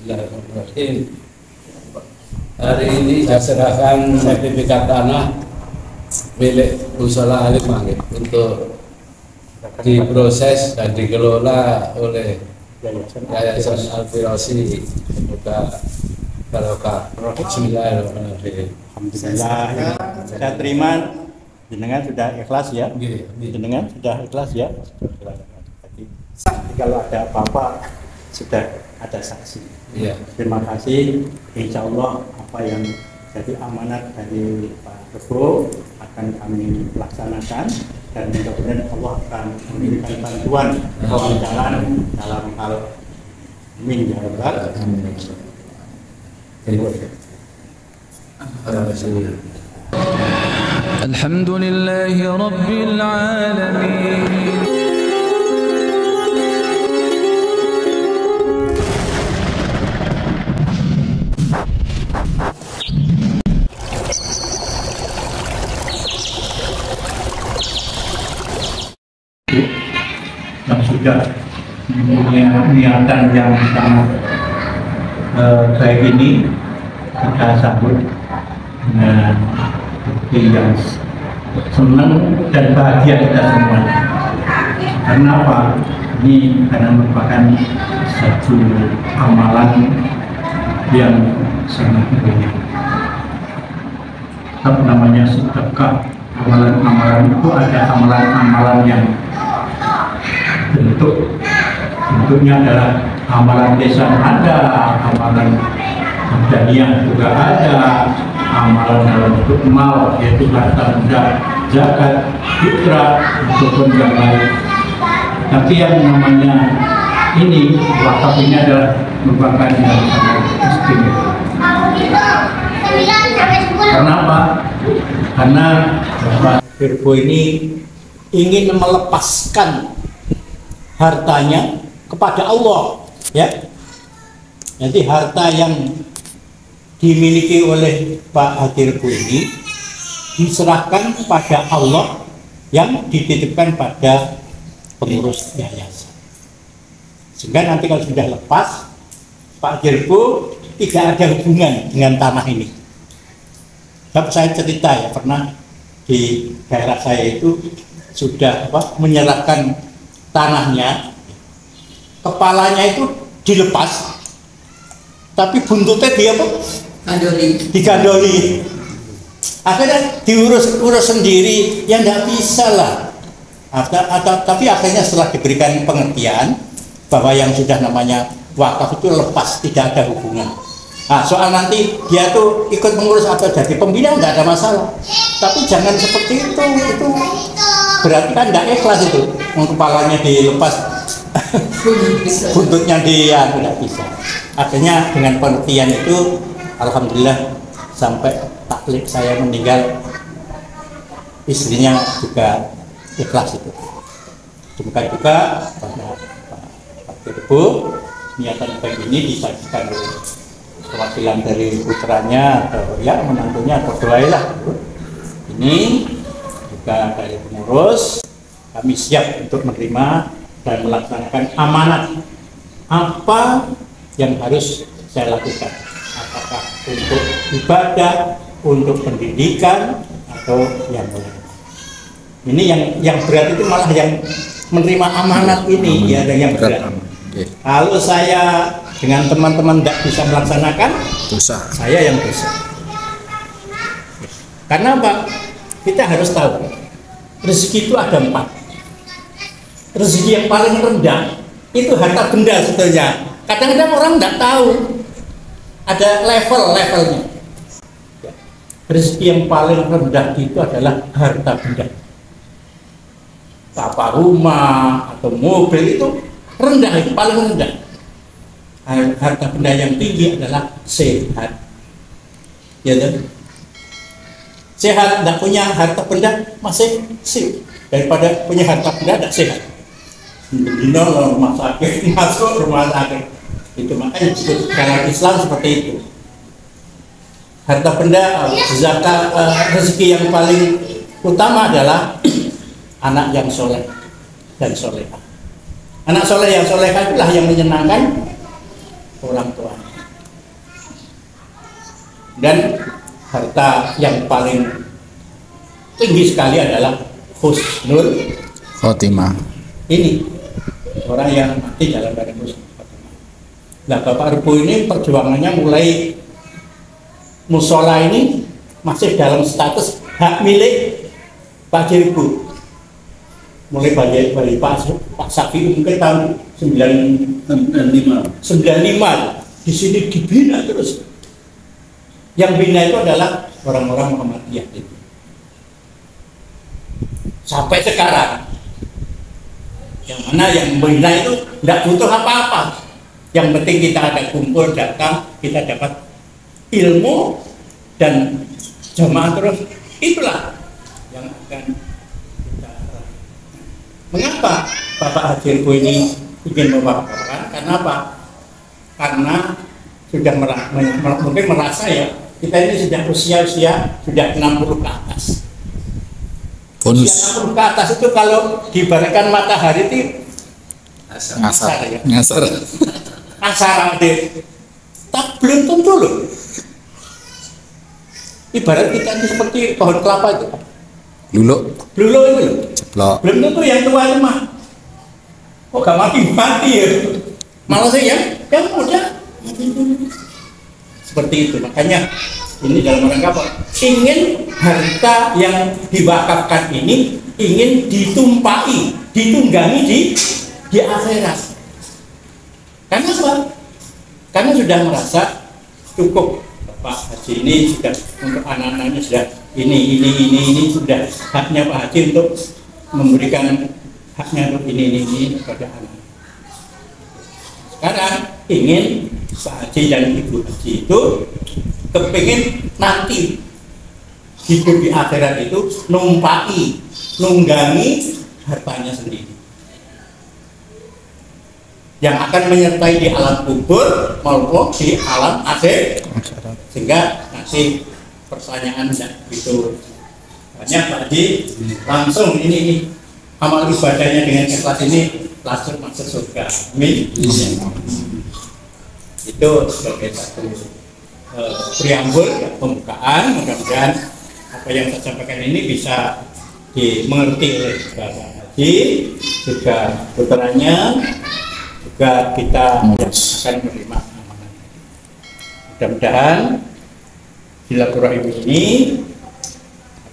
Bismillahirrahmanirrahim. Hari ini saya serahkan sertifikat tanah milik Mushola Alim Mangit untuk diproses dan dikelola oleh Yayasan Al-Firdaus. Semoga barokah. Bismillahirrahmanirrahim. Alhamdulillah. Saya terima jenengan sudah ikhlas ya. Jenengan sudah ikhlas ya. Jadi kalau ada apa-apa sudah ada saksi. Iya. Terima kasih. Insya Allah apa yang jadi amanat dari Pak Rebo akan kami laksanakan dan mudah-mudahan Allah akan memberikan bantuan kelancaran dalam hal amin ya rabbal alamin. Alhamdulillahi rabbil alamin. Yang sudah mempunyai niatan yang sangat baik ini kita sambut dengan bukti yang senang dan bahagia kita semua. Karena apa? Ini karena merupakan satu amalan yang sangat mulia. Apa namanya sedekah? Amalan-amalan itu ada amalan-amalan yang bentuknya adalah amalan desa ada, amalan Jamiah juga ada, amalan dalam bentuk mal yaitu harta benda, zakat, fitrah ataupun yang lain. Tapi yang namanya ini wakaf ini adalah merupakan yang sangat istimewa. Karena apa? Karena Bapak Firbo ini ingin melepaskan hartanya kepada Allah, ya. Jadi harta yang dimiliki oleh Pak Hadirbu ini diserahkan kepada Allah yang dititipkan pada pengurus yayasan. Sehingga nanti kalau sudah lepas, Pak Hadirbu tidak ada hubungan dengan tanah ini. Sebab saya cerita ya, pernah di daerah saya itu sudah menyerahkan tanahnya, kepalanya itu dilepas, tapi buntutnya dia digandoli. Akhirnya diurus sendiri, yang tidak bisa lah. Tapi akhirnya setelah diberikan pengertian bahwa yang sudah namanya wakaf itu lepas, tidak ada hubungan. Nah, soal nanti dia tuh ikut mengurus atau jadi pembina nggak ada masalah. Tapi jangan seperti itu berarti kan nggak ikhlas itu. Kepalanya dilepas, buntutnya dia tidak bisa. Akhirnya dengan pengertian itu, alhamdulillah sampai taklid saya meninggal, istrinya juga ikhlas itu. Demikian juga pada Pak Firbo, niatan baik ini disajikan oleh perwakilan dari putranya atau ya menantunya, berdoailah. Ini juga dari pengurus, kami siap untuk menerima dan melaksanakan amanat apa yang harus saya lakukan, apakah untuk ibadah, untuk pendidikan atau yang lain. Ini yang berat itu malah yang menerima amanat ini ya, ada yang berat. Kalau saya dengan teman-teman tidak bisa melaksanakan, dosa. Saya yang dosa. Karena apa? Kita harus tahu rezeki itu ada 4. Rezeki yang paling rendah itu harta benda sebetulnya. Kadang-kadang orang tidak tahu ada level-levelnya. Rezeki yang paling rendah itu adalah harta benda. Apa rumah atau mobil itu rendah, itu paling rendah. Harta benda yang tinggi adalah sehat, ya kan? Sehat, tidak punya harta benda masih sih daripada punya harta benda tidak sehat. Dino rumah sakit, masuk rumah sakit, itu makanya disebut dalam Islam seperti itu. Harta benda, zakat, rezeki yang paling utama adalah anak yang soleh dan solehah. Anak soleh yang solehah itulah yang menyenangkan orang tua. Dan harta yang paling tinggi sekali adalah husnul Khotimah. ini, orang yang mati dalam keadaan husnul khotimah. Nah, Bapak Rebo ini perjuangannya mulai musola ini masih dalam status hak milik Pak Jirbu. Mulai dari Pak Safi mungkin tahun 95 di sini dibina terus. Yang bina itu adalah orang-orang Muhammadiyah itu. Sampai sekarang, yang mana yang bina itu tidak butuh apa-apa. Yang penting kita ada kumpul, datang, kita dapat ilmu dan jamaah terus. Itulah yang akan kita. Mengapa Bapak Haji Rebo ini ingin mewakafkan? Karena apa? Karena sudah mungkin merasa ya, kita ini sudah usia sudah 60 ke atas. Bonus. Usia 60 ke atas itu kalau diibaratkan matahari itu asar ya. Ngasar. Asar deh. Tak belum tentu loh. Ibarat kita ini seperti pohon kelapa itu. Lulu. Lulu itu loh. Ceplok. Belum tentu yang tua itu mah. Kok gak mati ya? Malah sih yang muda. Seperti itu. Makanya ini dalam rangka apa? Ingin harta yang diwakafkan ini ingin ditumpai, ditunggangi di akhirat. Karena apa? Karena sudah merasa cukup. Pak Haji ini sudah untuk anak-anaknya sudah ini sudah haknya Pak Haji untuk memberikan haknya untuk ini kepada anak. Sekarang ingin Pak Haji dan Ibu Haji itu kepingin nanti hidup di akhirat itu nunggangi hartanya sendiri yang akan menyertai di alam kubur maupun di alam akhir, sehingga nanti pertanyaan tidak begitu banyak Pak Haji, langsung ini amal ibadahnya dengan ikhlas ini langsung masuk surga. Amin. Itu sebagai satu preambul ya, pembukaan. Mudah-mudahan apa yang saya sampaikan ini bisa dimengerti oleh Bapak Haji, juga putranya, juga kita akan menerima amanah. Mudah-mudahan silaturahmi ini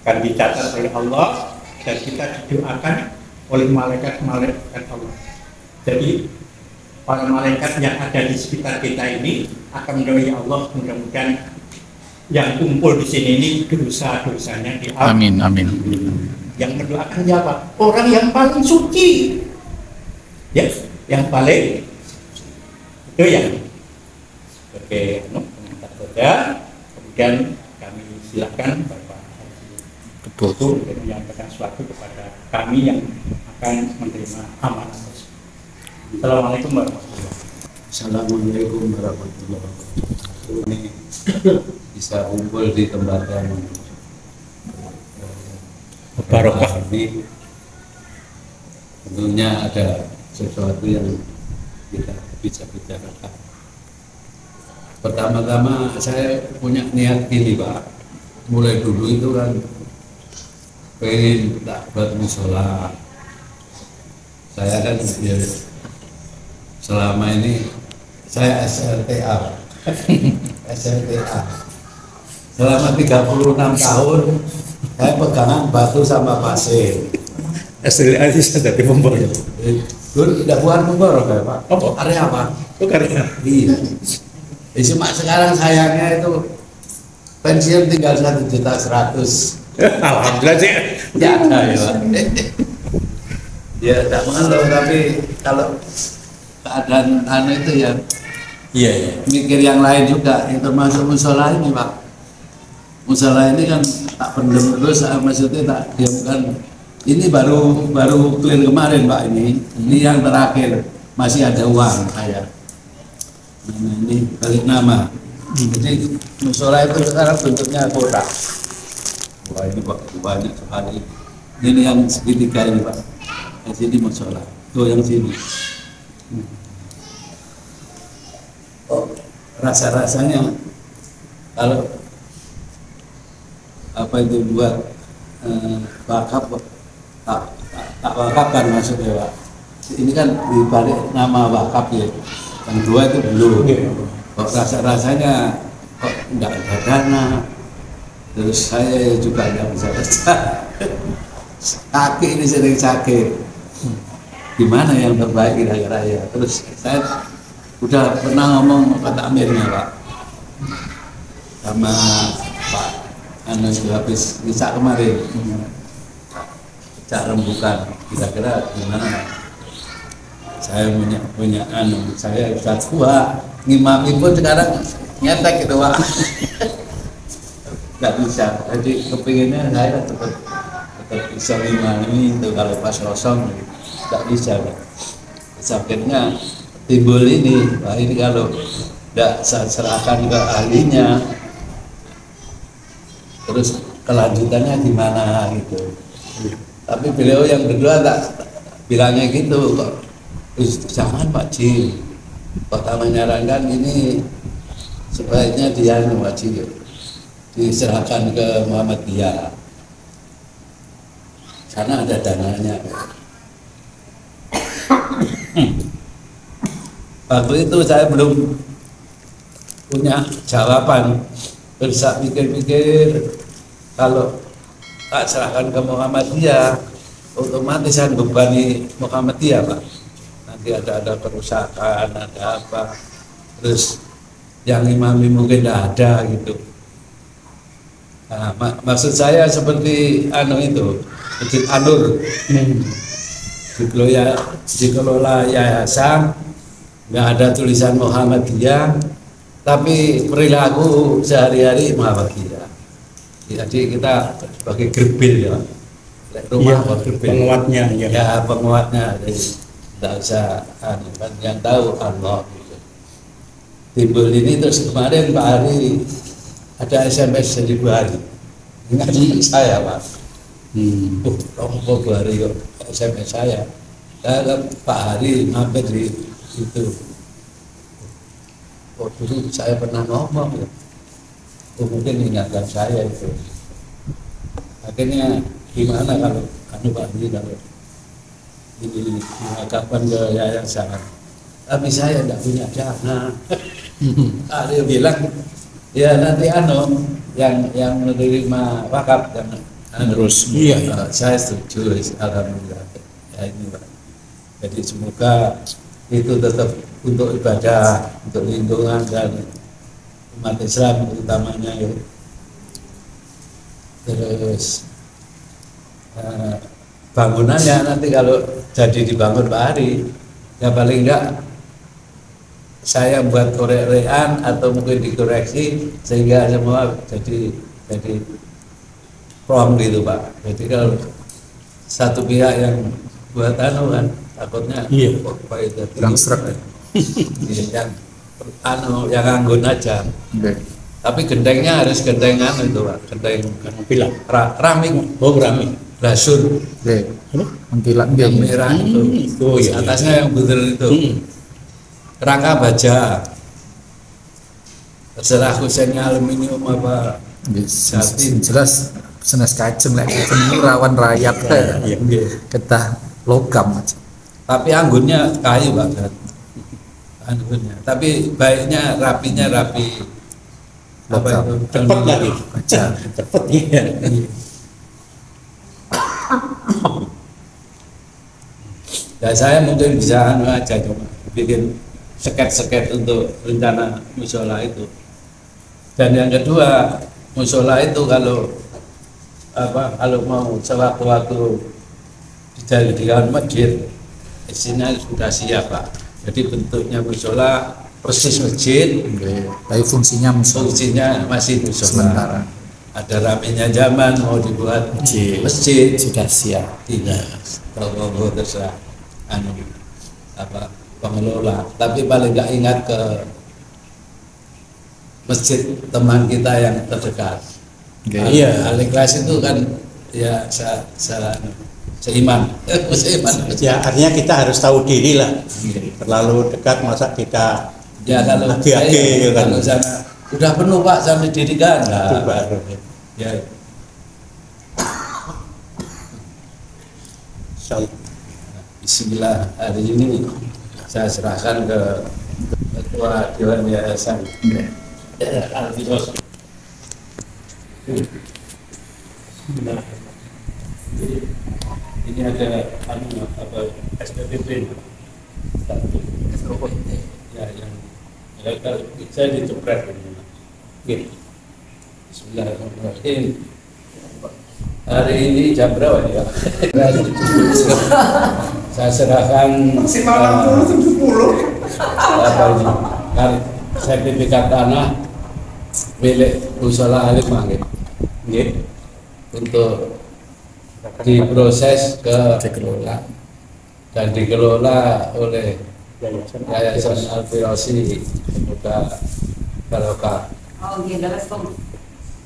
akan dicatat oleh Allah dan kita didoakan oleh malaikat-malaikat Allah. Jadi para malaikat yang ada di sekitar kita ini akan mendoakan Allah, mudah-mudahan yang kumpul di sini ini dosa-dosanya diampuni. Amin, amin. Yang mendoakan siapa? Orang yang paling suci. Ya, yang paling itu yang sebagai pengantar saja. Kemudian kami silakan Bapak Haji untuk menyampaikan sesuatu kepada kami yang akan menerima amanah. Assalamualaikum warahmatullahi wabarakatuh. Assalamualaikum warahmatullahi wabarakatuh. Ini bisa kumpul di tempat yang Barokah. ini tentunya ada sesuatu yang kita bisa bicarakan. Pertama-tama saya punya niat gini Pak, mulai dulu itu kan pengen tak buat musola. Saya kan ya, selama ini saya SLTA selama 36 tahun saya pegangan batu sama pasir. SLTA itu jadi pembor. Dulu tidak bukan pembor ya Pak. Apa? Area apa? Itu karena Iya. Cuma sekarang sayangnya itu pensiun tinggal 1.100.000. alhamdulillah sih. Ya ada ya Pak. Ya tidak mengeluh, tapi kalau keadaan anu itu ya Iya. mikir yang lain juga, yang termasuk musola ini Pak. Musola ini kan tak pendem terus, maksudnya tak diamkan. Ini baru clear kemarin Pak, ini yang terakhir, masih ada uang saya. Nah, ini balik nama. Jadi musola itu sekarang bentuknya kotak. Wah ini Pak banyak sekali. Ini yang segitiga ini Pak. Di sini musola. Tuh yang sini. Oh, rasa-rasanya kalau apa itu buat wakaf, tak wakafkan maksudnya Pak. Ini kan dibalik nama wakaf ya, yang dua itu belum. Kok rasanya kok nggak ada dana, terus saya juga nggak bisa kerja, kaki ini sering sakit, gimana yang terbaik kira-kira ya. Terus saya udah pernah ngomong ke Amirnya Pak, sama Pak Anu habis bisa kemarin cak rembukan, kira-kira gimana. Saya punya anu, saya sudah tua, ngimami pun sekarang nyetek gitu Pak. Nggak bisa, jadi kepinginnya saya tetap bisa ngimami itu kalau pas kosong nggak bisa Pak. Akhirnya timbul ini, Pak, ini kalau nggak saya serahkan ke ahlinya, terus kelanjutannya gimana gitu. Tapi beliau yang kedua tak bilangnya gitu kok. Jangan Pak Ji, kok menyarankan ini sebaiknya dia Pak Ji diserahkan ke Muhammadiyah karena ada dananya. Waktu itu saya belum punya jawaban, terus saya pikir-pikir kalau tak serahkan ke Muhammadiyah otomatis saya bebani Muhammadiyah Pak. Ada kerusakan, ada apa, terus yang imami mungkin tidak ada gitu. Nah, maksud saya seperti anu itu, Masjid Anur, dikelola yayasan, nggak ada tulisan Muhammadiyah, tapi perilaku sehari-hari Muhammadiyah. Jadi kita sebagai gerbil ya, rumah ya, penguatnya ya penguatnya. Tidak usah kan yang tahu Allah gitu. Timbul ini terus kemarin Pak Hari ada SMS 1000 hari, ingat saya Pak. Rompok hari kok SMS saya Pak Hari mampir di itu. Oh dulu saya pernah ngomong ya. Oh mungkin ingatkan saya itu. Akhirnya gimana kalau Pak Hari kalau ini kapan ke yayasan, tapi saya tidak punya dana. Dia bilang ya nanti yang menerima wakaf dan terus saya setuju, alhamdulillah ya ini Pak. Jadi semoga itu tetap untuk ibadah, untuk lingkungan dan umat Islam utamanya ya. Terus bangunannya nanti kalau jadi dibangun Pak Hari, ya paling enggak saya buat korek-korekan atau mungkin dikoreksi sehingga semua jadi prom gitu Pak. Jadi kalau satu pihak yang buat anu kan takutnya Pak itu kurang serak yang yang anggun aja. Tapi gendengnya harus gendengan itu Pak, gendeng bilang raming. Oh raming. Rasul, mengkilat yang merah itu, atasnya yang butir itu, kerangka baja, terserah kusennya aluminium apa, jelas senes kacang lek kacang rawan rayap ketah logam. Tapi anggunnya kayu banget, anggunnya. Tapi baiknya rapinya rapi, logam, cepet lagi, cepet ya. Ya saya mungkin bisa anu aja cuma bikin seket-seket untuk rencana musola itu. Dan yang kedua, musola itu kalau mau sewaktu-waktu dijadikan masjid, isinya sudah siap Pak. Jadi bentuknya musola persis masjid, tapi fungsinya masih musola. Sementara ada ramenya zaman mau dibuat masjid sudah siap. Tidak, kalau terserah pengelola. Tapi paling nggak ingat ke masjid teman kita yang terdekat. Iya. Al-Ikhlas itu kan ya seiman. Ya artinya kita harus tahu diri lah. Terlalu dekat masa kita ya kalau kalau sana udah penuh Pak sampai dirikan. Itu baru. Ya Insyaallah. Bismillah, hari ini saya serahkan ke Ketua Dewan Yayasan Al-Firos. Ini ada SPPP ya, yang saya dicepret ini. Bismillahirrahmanirrahim. Hari ini jam berapa ya? Saya serahkan maksimal 60 70 sertifikat tanah milik Mushola Alim Mangit untuk diproses ke dikelola dan dikelola oleh Yayasan Al-Firosi. Semoga barokah. Oh, iya, respon.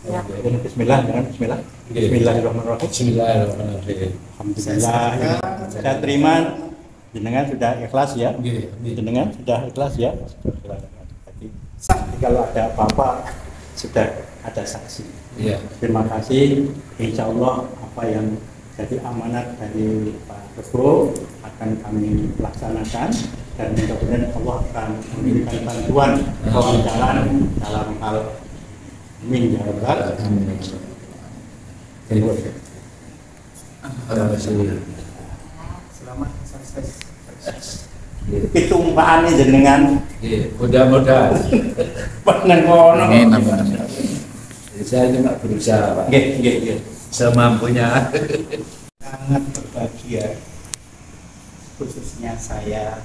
Ya. Bismillah, Bismillah. Bismillahirrahmanirrahim. Bismillahirrahmanirrahim. Alhamdulillah. Saya terima jenengan sudah ikhlas ya. Jenengan sudah ikhlas ya. Jadi kalau ada apa-apa sudah ada saksi. Iya. Terima kasih. Insya Allah apa yang jadi amanat dari Pak Ketua akan kami laksanakan dan mudah-mudahan Allah akan memberikan bantuan kelancaran dalam hal min ya rabbal alamin. Selamat sukses. Pitumpaan jenengan. Mudah-mudahan. Pengen kono. Saya cuma berusaha, Pak. Nggih. Semampunya. Sangat berbahagia, khususnya saya,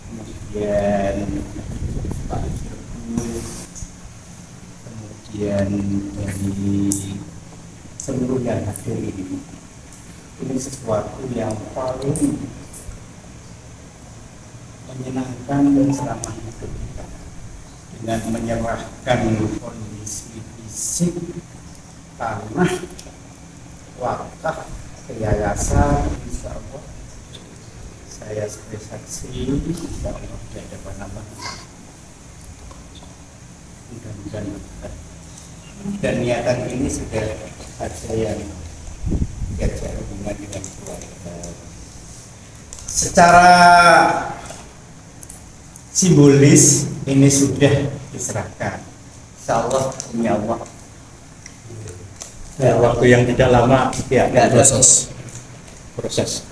kemudian Pak Jirku, kemudian dari seluruh yang hadir ini. Ini sesuatu yang paling menyenangkan dan selama hidup kita, dengan menyerahkan kondisi fisik, tanah, wakaf, yayasan. Insya Allah saya sebagai saksi, insya Allah tidak ada apa-apa. Mudah-mudahan dan niatan ini sudah ada yang diajak hubungan dengan keluarga. Secara simbolis ini sudah diserahkan. Insya Allah, demi Allah. Ya, waktu yang tidak lama ya Nggak ada proses.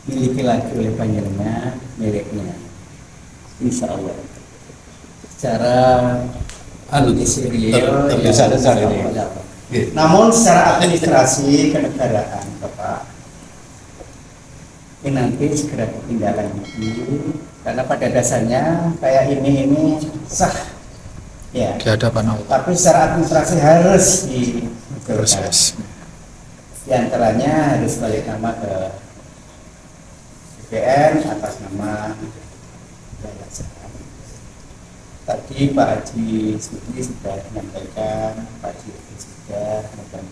Miliki lagi oleh panjenengan, miliknya. Insya Allah. Secara ministerial tetap bisa dasar ini. Namun secara administrasi kenegaraan, Bapak, ini nanti segera ditindaklanjuti karena pada dasarnya kayak ini sah ya. Di hadapan Allah. Tapi secara administrasi harus Proses. Di antaranya harus balik nama ke BPN atas nama yayasan. Tadi Pak Haji Sudi sudah menyampaikan, Pak Haji sudah menyampaikan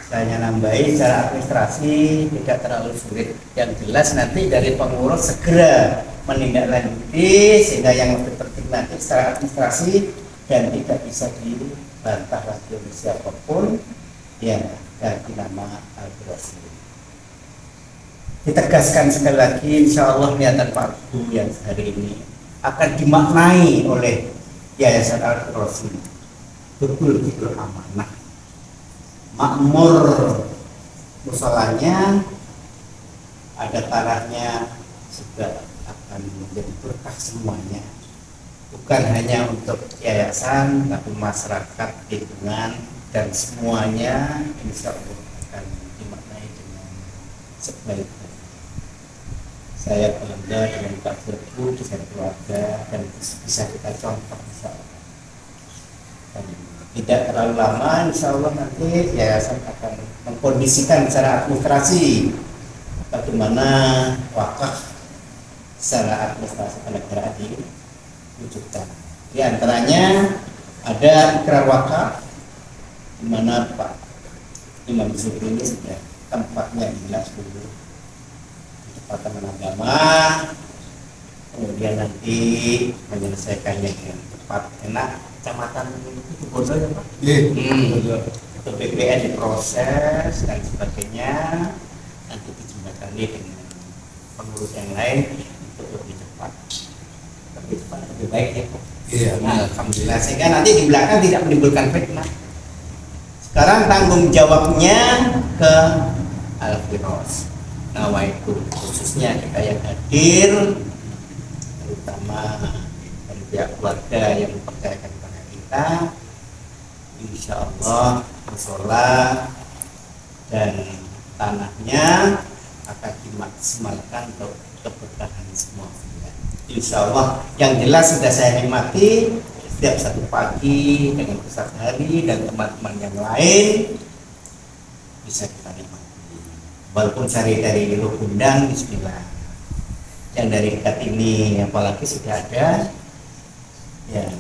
saya hanya nambahi secara administrasi tidak terlalu sulit. Yang jelas nanti dari pengurus segera menindaklanjuti sehingga yang lebih penting nanti secara administrasi dan tidak bisa dibantah lagi oleh siapapun yang ganti nama Al-Firosi. Ditegaskan sekali lagi, insya Allah niatan Pak Guru yang hari ini akan dimaknai oleh Yayasan Al-Firosi betul-betul amanah, makmur, musholanya ada tanahnya juga akan menjadi berkah semuanya, bukan hanya untuk yayasan tapi masyarakat, lingkungan dan semuanya insya Allah akan dimaknai dengan sebaik-baiknya. Saya bangga dengan Pak Jirku, dengan keluarga, dan bisa kita contoh insya Allah. Dan tidak terlalu lama insya Allah nanti yayasan akan mengkondisikan secara administrasi bagaimana wakaf secara administrasi kenegaraan diwujudkan. Di antaranya ada ikrar wakaf di mana Pak Imam Zuhri ini sudah tempatnya jelas dulu di Departemen Agama, kemudian nanti menyelesaikannya dengan cepat, enak, kecamatan itu Bondo ya Pak? Iya. Untuk BPN diproses dan sebagainya, nanti dijembatani dengan pengurus yang lain untuk lebih cepat lebih baik ya Pak. Iya. Nah, alhamdulillah, sehingga nanti di belakang tidak menimbulkan fitnah. Sekarang tanggung jawabnya ke Al-Firos. Nawaitu, khususnya kita yang hadir, terutama dari pihak keluarga yang mempercayakan kepada kita, insya Allah musola dan tanahnya akan dimaksimalkan untuk keberkahan semua. Insya Allah, yang jelas sudah saya nikmati setiap satu pagi dengan Ustaz Hari dan teman-teman yang lain bisa kita nikmati. Walaupun cari dari Luhur Gundang, Bismillah. Yang dari dekat ini, apalagi sudah ada, ya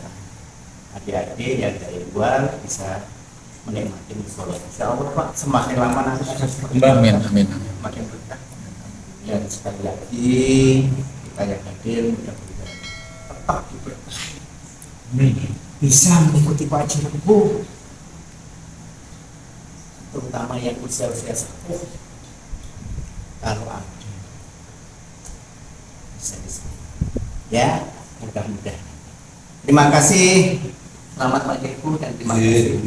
adik-adik yang dari luar bisa menikmati musola. Insya Allah Pak, semakin lama nanti akan semakin Amin, amin. semakin berkah. Dan sekali lagi kita yang hadir mudah-mudahan tetap diberkahi, bisa mengikuti wajibu, terutama yang usia-usia sepuh. Kalau ada bisa ya, mudah-mudahan. Terima kasih, selamat maghribku dan terima kasih.